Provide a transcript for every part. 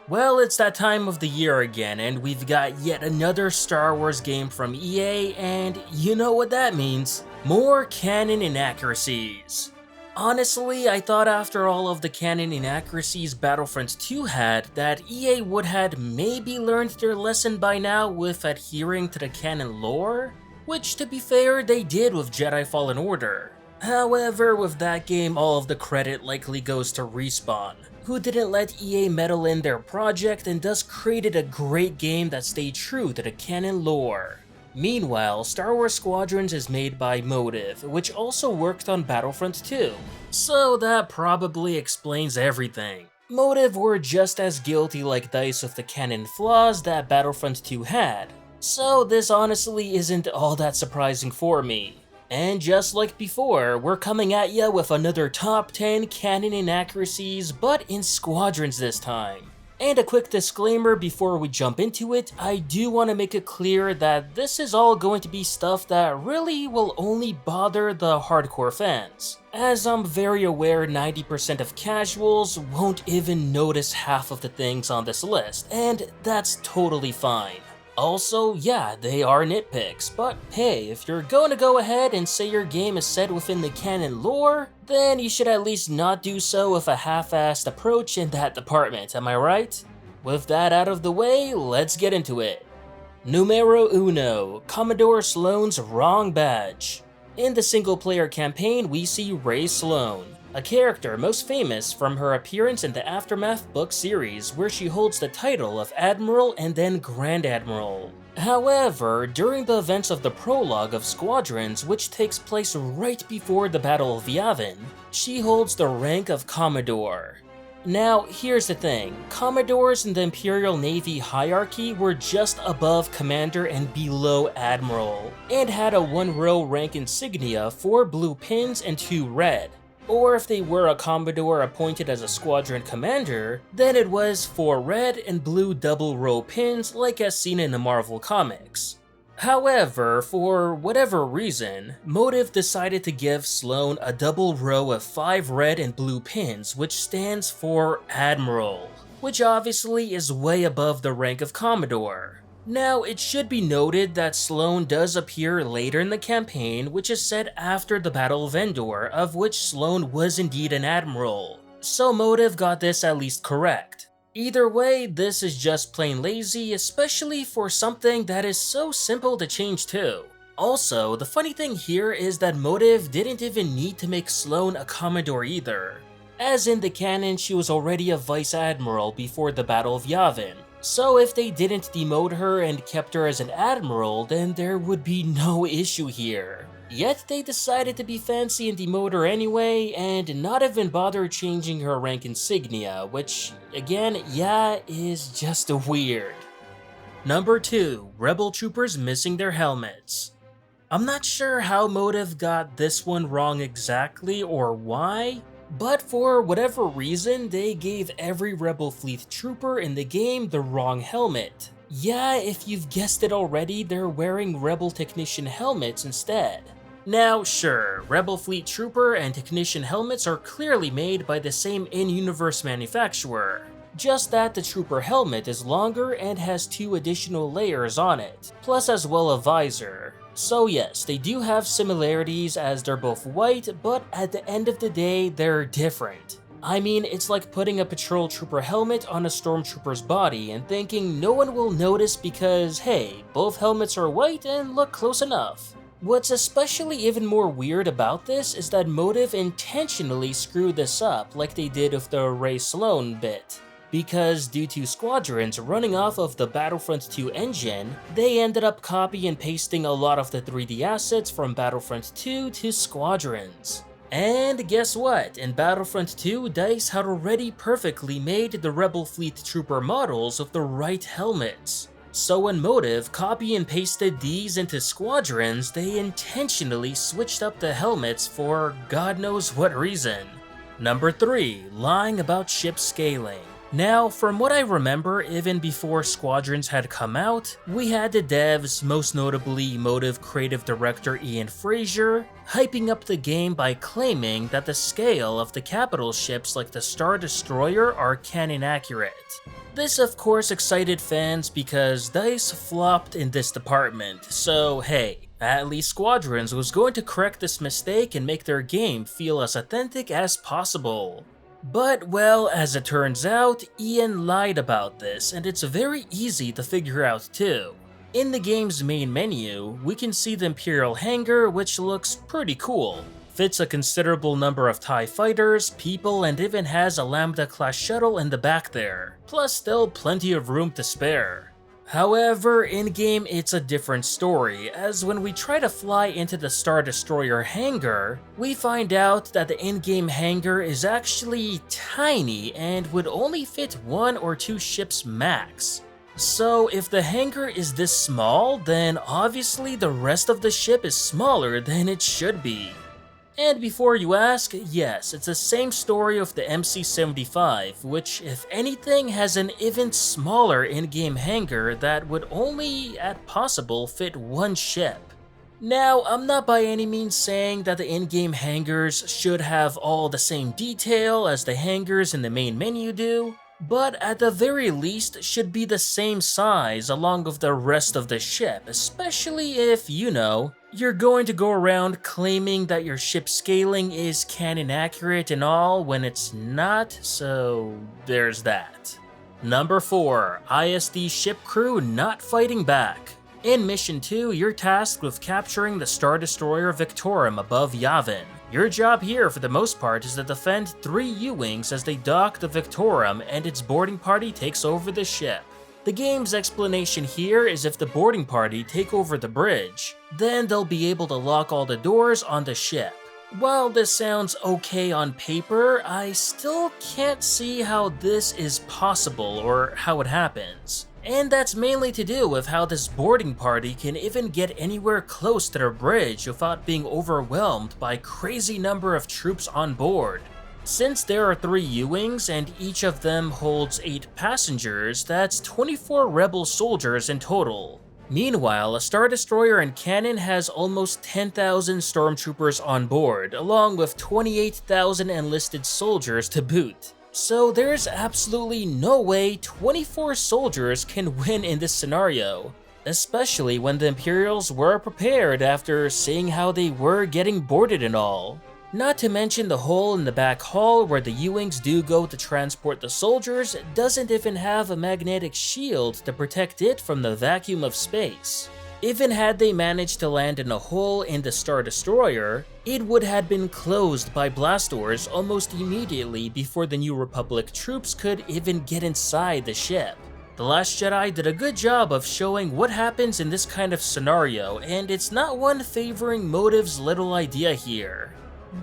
Well, it's that time of the year again, and we've got yet another Star Wars game from EA, and you know what that means. More canon inaccuracies. Honestly, I thought after all of the canon inaccuracies Battlefront 2 had, that EA would had maybe learned their lesson by now with adhering to the canon lore, which to be fair, they did with Jedi Fallen Order. However, with that game, all of the credit likely goes to Respawn, who didn't let EA meddle in their project and thus created a great game that stayed true to the canon lore. Meanwhile, Star Wars Squadrons is made by Motive, which also worked on Battlefront 2, so that probably explains everything. Motive were just as guilty like DICE with the canon flaws that Battlefront 2 had, so this honestly isn't all that surprising for me. And just like before, we're coming at ya with another top 10 canon inaccuracies, but in Squadrons this time. And a quick disclaimer before we jump into it, I do want to make it clear that this is all going to be stuff that really will only bother the hardcore fans, as I'm very aware 90% of casuals won't even notice half of the things on this list, and that's totally fine. Also, yeah, they are nitpicks, but hey, if you're going to go ahead and say your game is set within the canon lore, then you should at least not do so with a half-assed approach in that department, am I right? With that out of the way, let's get into it. Numero uno, Commodore Sloan's wrong badge. In the single-player campaign, we see Rey Sloan, a character most famous from her appearance in the Aftermath book series where she holds the title of Admiral and then Grand Admiral. However, during the events of the prologue of Squadrons, which takes place right before the Battle of Yavin, she holds the rank of Commodore. Now, here's the thing, Commodores in the Imperial Navy hierarchy were just above Commander and below Admiral, and had a 1-row rank insignia, 4 blue pins and 2 red. Or if they were a Commodore appointed as a squadron commander, then it was 4 red and blue double row pins like as seen in the Marvel comics. However, for whatever reason, Motive decided to give Sloan a double row of 5 red and blue pins, which stands for Admiral, which obviously is way above the rank of Commodore. Now, it should be noted that Sloan does appear later in the campaign, which is set after the Battle of Endor, of which Sloan was indeed an admiral, so Motive got this at least correct. Either way, this is just plain lazy, especially for something that is so simple to change too. Also, the funny thing here is that Motive didn't even need to make Sloan a Commodore either, as in the canon she was already a Vice Admiral before the Battle of Yavin. So if they didn't demote her and kept her as an admiral, then there would be no issue here. Yet they decided to be fancy and demote her anyway, and not even bother changing her rank insignia, which, again, yeah, is just weird. Number 2, Rebel Troopers missing their helmets. I'm not sure how Motive got this one wrong exactly or why, but for whatever reason, they gave every Rebel Fleet trooper in the game the wrong helmet. Yeah, if you've guessed it already, they're wearing Rebel Technician helmets instead. Now sure, Rebel Fleet trooper and Technician helmets are clearly made by the same in-universe manufacturer, just that the trooper helmet is longer and has 2 additional layers on it, plus as well a visor. So yes, they do have similarities as they're both white, but at the end of the day, they're different. I mean, it's like putting a patrol trooper helmet on a stormtrooper's body and thinking no one will notice because, hey, both helmets are white and look close enough. What's especially even more weird about this is that Motive intentionally screwed this up like they did with the Rey Sloan bit. Because due to Squadrons running off of the Battlefront 2 engine, they ended up copy and pasting a lot of the 3D assets from Battlefront 2 to Squadrons. And guess what? In Battlefront 2, DICE had already perfectly made the Rebel Fleet Trooper models with the right helmets. So when Motive copy and pasted these into Squadrons, they intentionally switched up the helmets for God knows what reason. Number 3, lying about ship scaling. Now, from what I remember, even before Squadrons had come out, we had the devs, most notably Motive creative director Ian Frazier, hyping up the game by claiming that the scale of the capital ships like the Star Destroyer are canon accurate. This of course excited fans because DICE flopped in this department, so hey, at least Squadrons was going to correct this mistake and make their game feel as authentic as possible. But well, as it turns out, Ian lied about this, and it's very easy to figure out too. In the game's main menu, we can see the Imperial hangar, which looks pretty cool. Fits a considerable number of TIE fighters, people, and even has a Lambda-class shuttle in the back there, plus still plenty of room to spare. However, in-game it's a different story, as when we try to fly into the Star Destroyer hangar, we find out that the in-game hangar is actually tiny and would only fit 1 or 2 ships max. So if the hangar is this small, then obviously the rest of the ship is smaller than it should be. And before you ask, yes, it's the same story of the MC-75, which if anything has an even smaller in-game hangar that would only, at possible, fit 1 ship. Now, I'm not by any means saying that the in-game hangars should have all the same detail as the hangars in the main menu do, but at the very least should be the same size along with the rest of the ship, especially if, you know, you're going to go around claiming that your ship scaling is canon accurate and all when it's not, so there's that. Number 4. ISD ship crew not fighting back. In Mission 2, you're tasked with capturing the Star Destroyer Victorum above Yavin. Your job here for the most part is to defend 3 U-Wings as they dock the Victorum and its boarding party takes over the ship. The game's explanation here is if the boarding party take over the bridge, then they'll be able to lock all the doors on the ship. While this sounds okay on paper, I still can't see how this is possible or how it happens. And that's mainly to do with how this boarding party can even get anywhere close to the bridge without being overwhelmed by a crazy number of troops on board. Since there are 3 U-Wings and each of them holds 8 passengers, that's 24 rebel soldiers in total. Meanwhile, a Star Destroyer and Canon has almost 10,000 stormtroopers on board, along with 28,000 enlisted soldiers to boot. So there's absolutely no way 24 soldiers can win in this scenario, especially when the Imperials were prepared after seeing how they were getting boarded and all. Not to mention the hole in the back hall where the U-Wings do go to transport the soldiers doesn't even have a magnetic shield to protect it from the vacuum of space. Even had they managed to land in a hole in the Star Destroyer, it would have been closed by blast doors almost immediately before the New Republic troops could even get inside the ship. The Last Jedi did a good job of showing what happens in this kind of scenario, and it's not one favoring Motive's little idea here.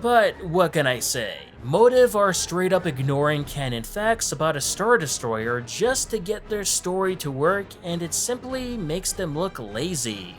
But what can I say? Motive are straight up ignoring canon facts about a Star Destroyer just to get their story to work, and it simply makes them look lazy.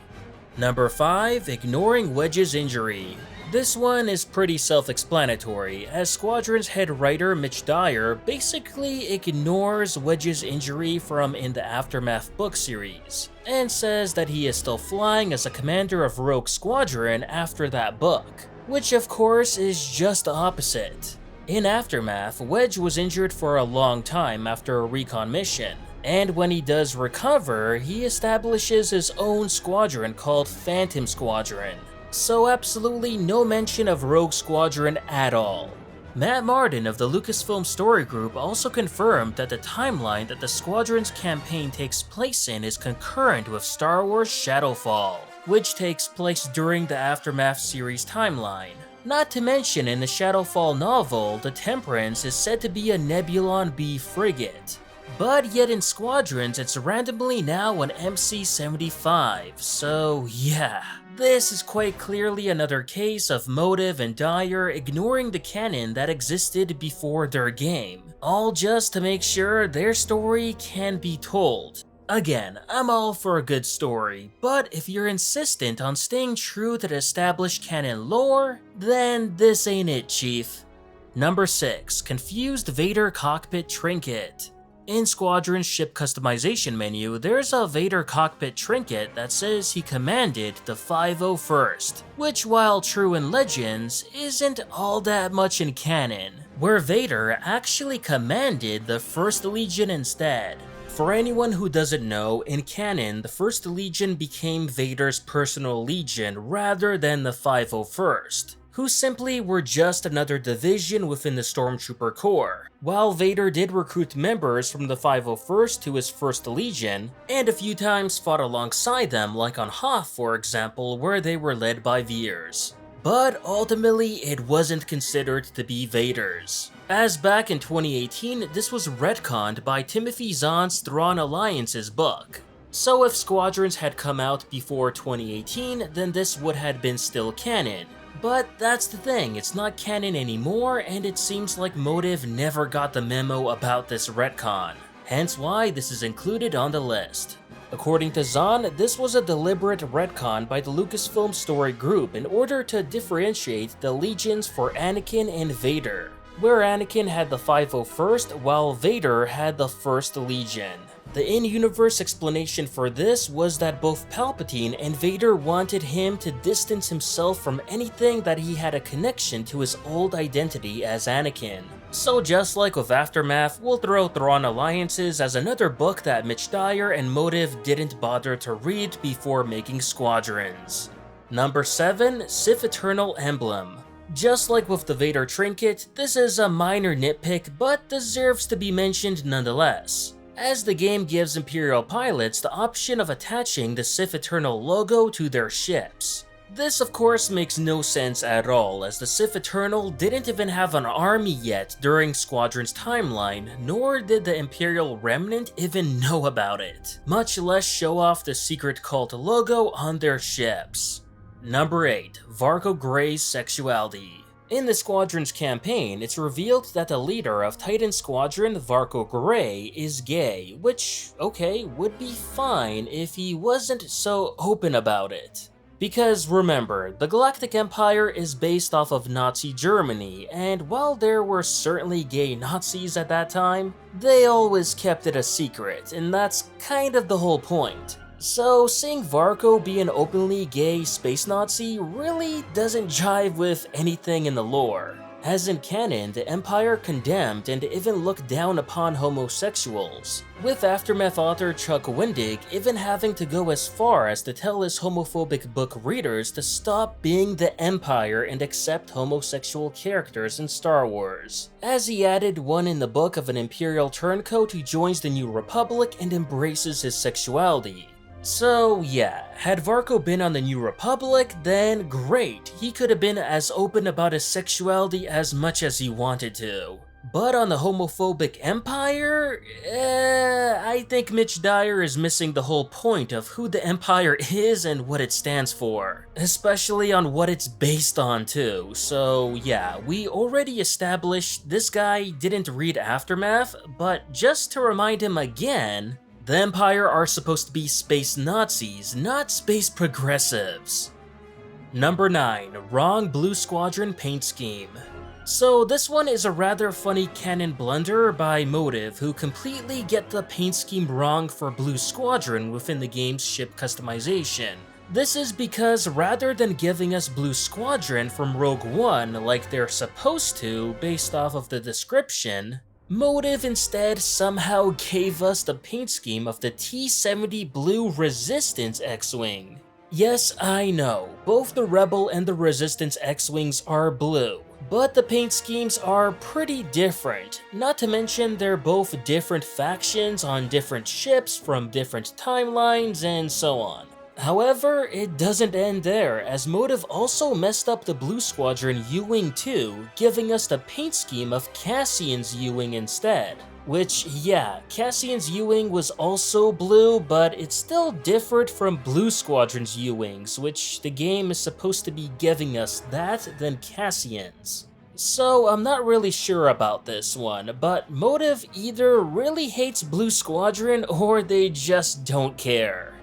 Number 5. Ignoring Wedges Injury. This one is pretty self-explanatory, as Squadron's head writer Mitch Dyer basically ignores Wedges' injury from In the Aftermath book series, and says that he is still flying as a commander of Rogue Squadron after that book, which of course is just the opposite. In Aftermath, Wedge was injured for a long time after a recon mission, and when he does recover, he establishes his own squadron called Phantom Squadron. So absolutely no mention of Rogue Squadron at all. Matt Martin of the Lucasfilm Story Group also confirmed that the timeline that the Squadron's campaign takes place in is concurrent with Star Wars Shadowfall, which takes place during the Aftermath series timeline. Not to mention, in the Shadowfall novel, the Temperance is said to be a Nebulon B frigate. But yet in Squadrons, it's randomly now an MC-75, so yeah. This is quite clearly another case of Motive and Dyer ignoring the canon that existed before their game, all just to make sure their story can be told. Again, I'm all for a good story, but if you're insistent on staying true to the established canon lore, then this ain't it, Chief. Number 6. Confused Vader Cockpit Trinket. In Squadron's ship customization menu, there's a Vader cockpit trinket that says he commanded the 501st, which while true in Legends, isn't all that much in canon, where Vader actually commanded the 1st Legion instead. For anyone who doesn't know, in canon, the 1st Legion became Vader's personal legion rather than the 501st, who simply were just another division within the Stormtrooper Corps. While Vader did recruit members from the 501st to his 1st Legion, and a few times fought alongside them, like on Hoth for example, where they were led by Veers. But ultimately, it wasn't considered to be Vader's, as back in 2018, this was retconned by Timothy Zahn's Thrawn Alliance's book. So if Squadrons had come out before 2018, then this would have been still canon. But that's the thing, it's not canon anymore, and it seems like Motive never got the memo about this retcon, hence why this is included on the list. According to Zahn, this was a deliberate retcon by the Lucasfilm Story Group in order to differentiate the legions for Anakin and Vader, where Anakin had the 501st while Vader had the 1st Legion. The in-universe explanation for this was that both Palpatine and Vader wanted him to distance himself from anything that he had a connection to his old identity as Anakin. So just like with Aftermath, we'll throw Thrawn Alliances as another book that Mitch Dyer and Motive didn't bother to read before making Squadrons. Number 7. Sith Eternal Emblem. Just like with the Vader trinket, this is a minor nitpick but deserves to be mentioned nonetheless, as the game gives Imperial pilots the option of attaching the Sith Eternal logo to their ships. This of course makes no sense at all, as the Sith Eternal didn't even have an army yet during Squadron's timeline, nor did the Imperial Remnant even know about it, much less show off the secret cult logo on their ships. Number 8. Varco Grey's sexuality. In the Squadron's campaign, it's revealed that the leader of Titan Squadron, Varco Grey, is gay, which, okay, would be fine if he wasn't so open about it. Because remember, the Galactic Empire is based off of Nazi Germany, and while there were certainly gay Nazis at that time, they always kept it a secret, and that's kind of the whole point. So seeing Varco be an openly gay space Nazi really doesn't jive with anything in the lore. As in canon, the Empire condemned and even looked down upon homosexuals, with Aftermath author Chuck Wendig even having to go as far as to tell his homophobic book readers to stop being the Empire and accept homosexual characters in Star Wars, as he added one in the book of an Imperial turncoat who joins the New Republic and embraces his sexuality. So yeah, had Varco been on the New Republic, then great, he could have been as open about his sexuality as much as he wanted to. But on the homophobic Empire, I think Mitch Dyer is missing the whole point of who the Empire is and what it stands for, especially on what it's based on too. So yeah, we already established this guy didn't read Aftermath, but just to remind him again, the Empire are supposed to be space Nazis, not space progressives. Number 9. Wrong Blue Squadron paint scheme. So this one is a rather funny canon blunder by Motive, who completely get the paint scheme wrong for Blue Squadron within the game's ship customization. This is because rather than giving us Blue Squadron from Rogue One like they're supposed to based off of the description, Motive instead somehow gave us the paint scheme of the T-70 Blue Resistance X-Wing. Yes, I know, both the Rebel and the Resistance X-Wings are blue, but the paint schemes are pretty different, not to mention they're both different factions on different ships from different timelines and so on. However, it doesn't end there, as Motive also messed up the Blue Squadron U-Wing too, giving us the paint scheme of Cassian's U-Wing instead. Which, yeah, Cassian's U-Wing was also blue, but it still differed from Blue Squadron's U-Wings, which the game is supposed to be giving us that than Cassian's. So I'm not really sure about this one, but Motive either really hates Blue Squadron or they just don't care.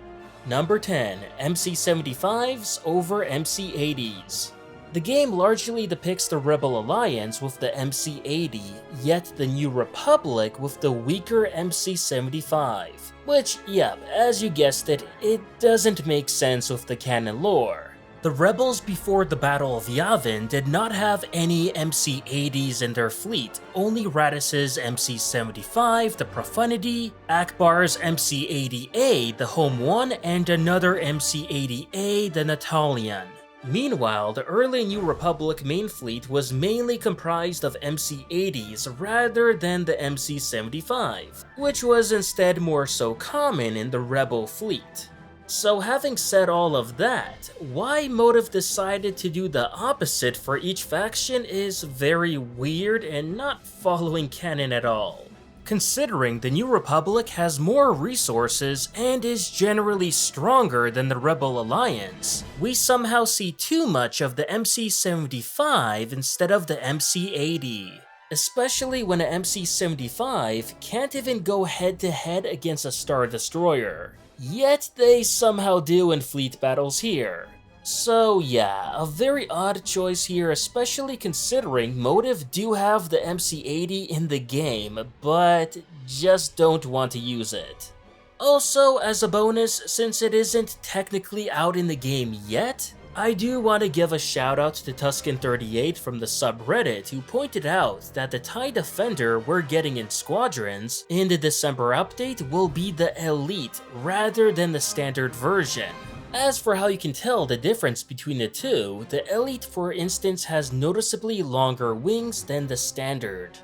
Number 10. MC-75s over MC-80s. The game largely depicts the Rebel Alliance with the MC-80, yet the New Republic with the weaker MC-75. Which, yeah, as you guessed it, it doesn't make sense with the canon lore. The rebels before the Battle of Yavin did not have any MC-80s in their fleet, only Radiss's MC-75, the Profundity, Akbar's MC-80A, the Home One, and another MC-80A, the Natalian. Meanwhile, the early New Republic main fleet was mainly comprised of MC-80s rather than the MC-75, which was instead more so common in the Rebel fleet. So having said all of that, why Motive decided to do the opposite for each faction is very weird and not following canon at all. Considering the New Republic has more resources and is generally stronger than the Rebel Alliance, we somehow see too much of the MC-75 instead of the MC-80. Especially when an MC-75 can't even go head-to-head against a Star Destroyer. Yet they somehow do in fleet battles here. So yeah, a very odd choice here, especially considering Motive do have the MC-80 in the game, but just don't want to use it. Also, as a bonus, since it isn't technically out in the game yet, I do want to give a shout out to Tuscan38 from the subreddit who pointed out that the TIE Defender we're getting in Squadrons in the December update will be the Elite rather than the standard version. As for how you can tell the difference between the two, the Elite for instance has noticeably longer wings than the standard.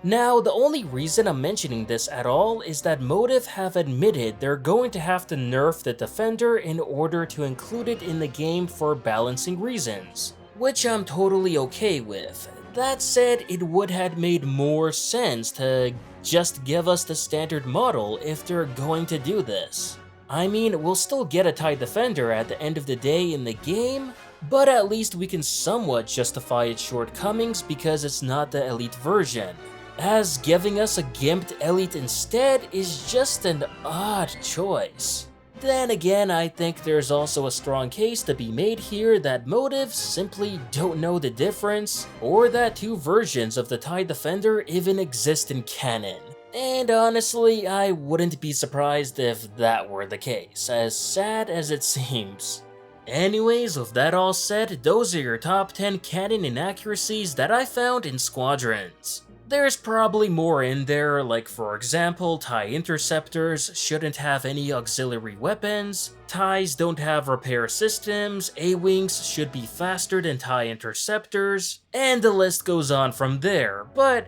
Now, the only reason I'm mentioning this at all is that Motive have admitted they're going to have to nerf the Defender in order to include it in the game for balancing reasons, which I'm totally okay with. That said, it would have made more sense to just give us the standard model if they're going to do this. I mean, we'll still get a TIE Defender at the end of the day in the game, but at least we can somewhat justify its shortcomings because it's not the Elite version. As giving us a gimped Elite instead is just an odd choice. Then again, I think there's also a strong case to be made here that Motive simply don't know the difference, or that two versions of the TIE Defender even exist in canon. And honestly, I wouldn't be surprised if that were the case, as sad as it seems. Anyways, with that all said, those are your top 10 canon inaccuracies that I found in Squadrons. There's probably more in there, like for example, TIE interceptors shouldn't have any auxiliary weapons, TIEs don't have repair systems, A-wings should be faster than TIE interceptors, and the list goes on from there, but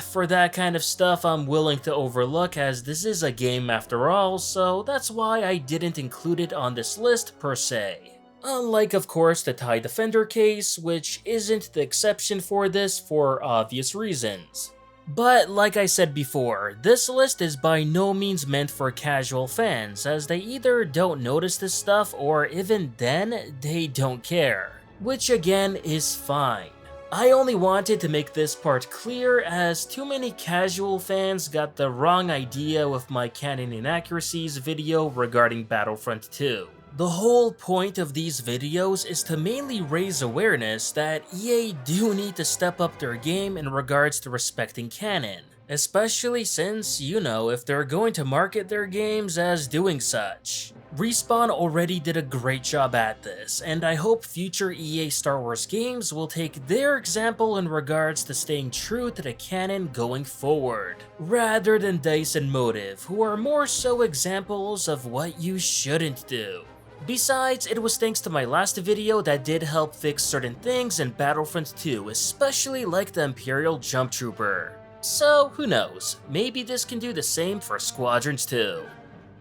for that kind of stuff I'm willing to overlook as this is a game after all, so that's why I didn't include it on this list per se. Unlike, of course, the TIE Defender case, which isn't the exception for this for obvious reasons. But like I said before, this list is by no means meant for casual fans, as they either don't notice this stuff or even then, they don't care. Which again is fine. I only wanted to make this part clear as too many casual fans got the wrong idea with my canon inaccuracies video regarding Battlefront 2. The whole point of these videos is to mainly raise awareness that EA do need to step up their game in regards to respecting canon, especially since, you know, if they're going to market their games as doing such. Respawn already did a great job at this, and I hope future EA Star Wars games will take their example in regards to staying true to the canon going forward, rather than DICE and Motive, who are more so examples of what you shouldn't do. Besides, it was thanks to my last video that did help fix certain things in Battlefront 2, especially like the Imperial Jump Trooper. So who knows, maybe this can do the same for Squadrons 2.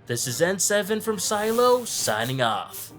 This is N7 from Silo, signing off.